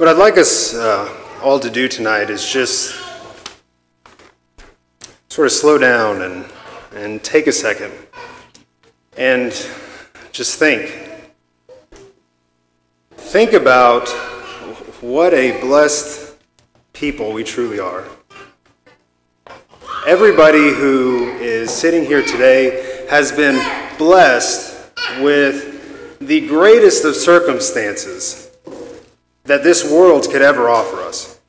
What I'd like us all to do tonight is just sort of slow down and take a second and just think. Think about what a blessed people we truly are. Everybody who is sitting here today has been blessed with the greatest of circumstances that this world could ever offer us.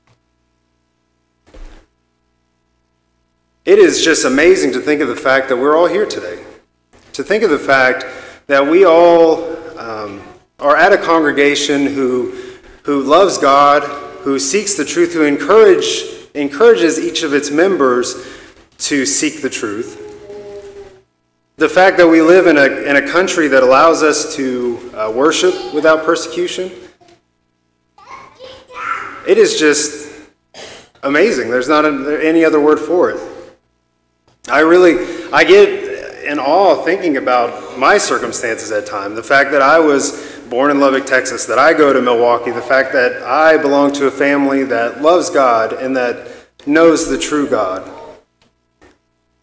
It is just amazing to think of the fact that we're all here today. To think of the fact that we all are at a congregation who loves God, who seeks the truth, who encourages each of its members to seek the truth. The fact that we live in a country that allows us to worship without persecution. It is just amazing. There's not any other word for it. I get in awe thinking about my circumstances at times. The fact that I was born in Lubbock, Texas, that I go to Milwaukee, the fact that I belong to a family that loves God and that knows the true God.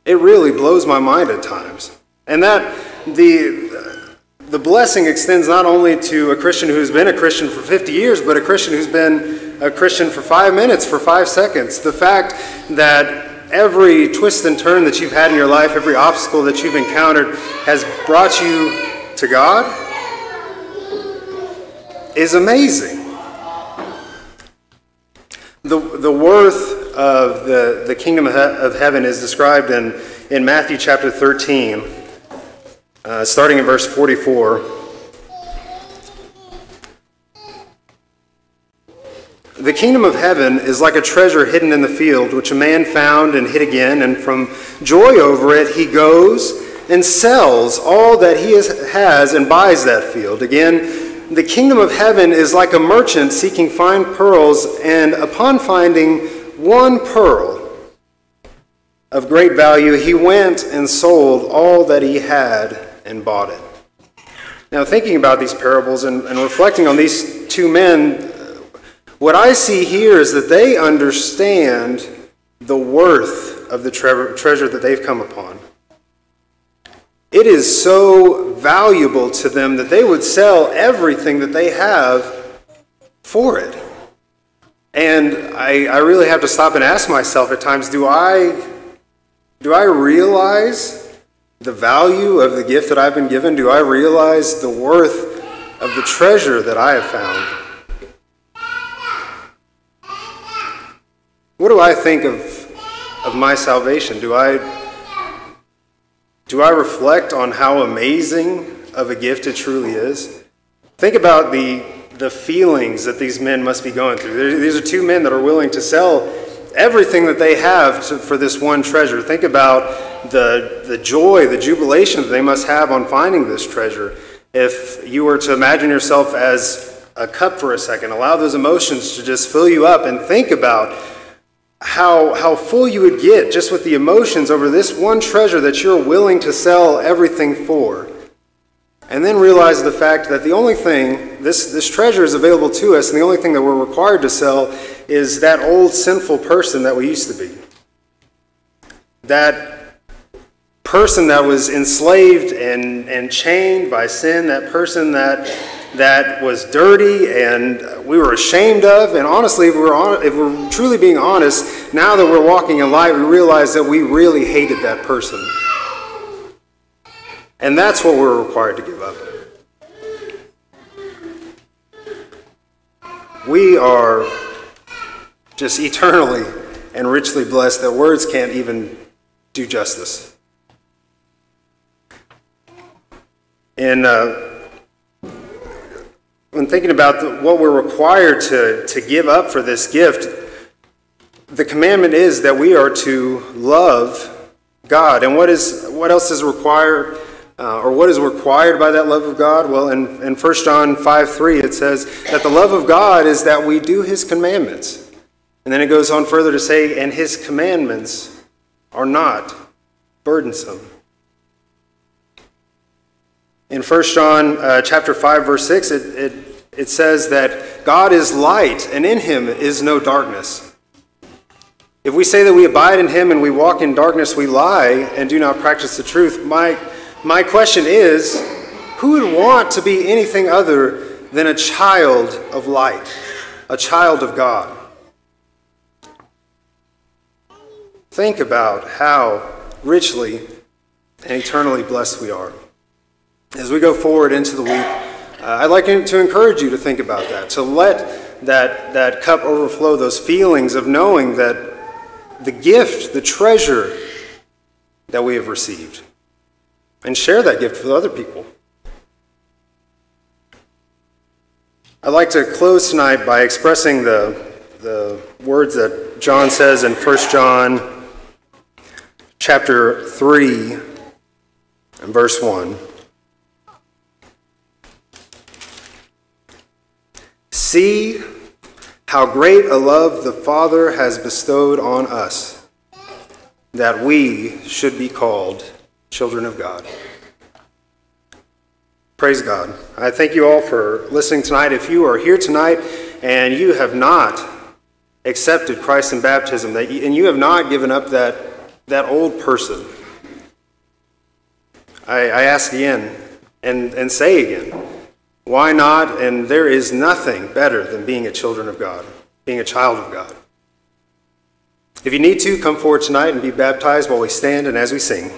It really blows my mind at times. And that the blessing extends not only to a Christian who's been a Christian for 50 years, but a Christian who's been a Christian for 5 minutes, for 5 seconds. The fact that every twist and turn that you've had in your life, every obstacle that you've encountered has brought you to God is amazing. The worth of the kingdom of heaven is described in Matthew chapter 13, starting in verse 44. The kingdom of heaven is like a treasure hidden in the field, which a man found and hid again, and from joy over it he goes and sells all that he has and buys that field. Again, the kingdom of heaven is like a merchant seeking fine pearls, and upon finding one pearl of great value, he went and sold all that he had and bought it. Now, thinking about these parables and reflecting on these two men, what I see here is that they understand the worth of the treasure that they've come upon. It is so valuable to them that they would sell everything that they have for it. And I really have to stop and ask myself at times, do I realize the value of the gift that I've been given? Do I realize the worth of the treasure that I have found? What do I think of my salvation? Do I reflect on how amazing of a gift it truly is? Think about the feelings that these men must be going through. These are two men that are willing to sell everything that they have for this one treasure. Think about the joy, the jubilation that they must have on finding this treasure. If you were to imagine yourself as a cup for a second, allow those emotions to just fill you up and think about how full you would get just with the emotions over this one treasure that you're willing to sell everything for. And then realize the fact that the only thing, this treasure is available to us, and the only thing that we're required to sell is that old sinful person that we used to be. That person that was enslaved and chained by sin, that person that was dirty and we were ashamed of. And honestly, if we're truly being honest, now that we're walking in light, we realize that we really hated that person. And that's what we're required to give up. We are just eternally and richly blessed that words can't even do justice. And when thinking about what we're required to give up for this gift, the commandment is that we are to love God. And what else is required, or what is required by that love of God? Well, in 1 John 5:3, it says that the love of God is that we do his commandments. And then it goes on further to say, and his commandments are not burdensome. In 1 John chapter 5, verse 6, it says that that God is light, and in him is no darkness. If we say that we abide in him and we walk in darkness, we lie and do not practice the truth. My question is, who would want to be anything other than a child of light, a child of God? Think about how richly and eternally blessed we are. As we go forward into the week, I'd like to encourage you to think about that, to let that cup overflow, those feelings of knowing that the gift, the treasure that we have received, and share that gift with other people. I'd like to close tonight by expressing the words that John says in 1 John chapter 3 and verse 1. See how great a love the Father has bestowed on us, that we should be called children of God. Praise God. I thank you all for listening tonight. If you are here tonight and you have not accepted Christ in baptism, and you have not given up that old person, I ask again and say again, why not? And there is nothing better than being a children of God, being a child of God. If you need to, come forward tonight and be baptized while we stand and as we sing.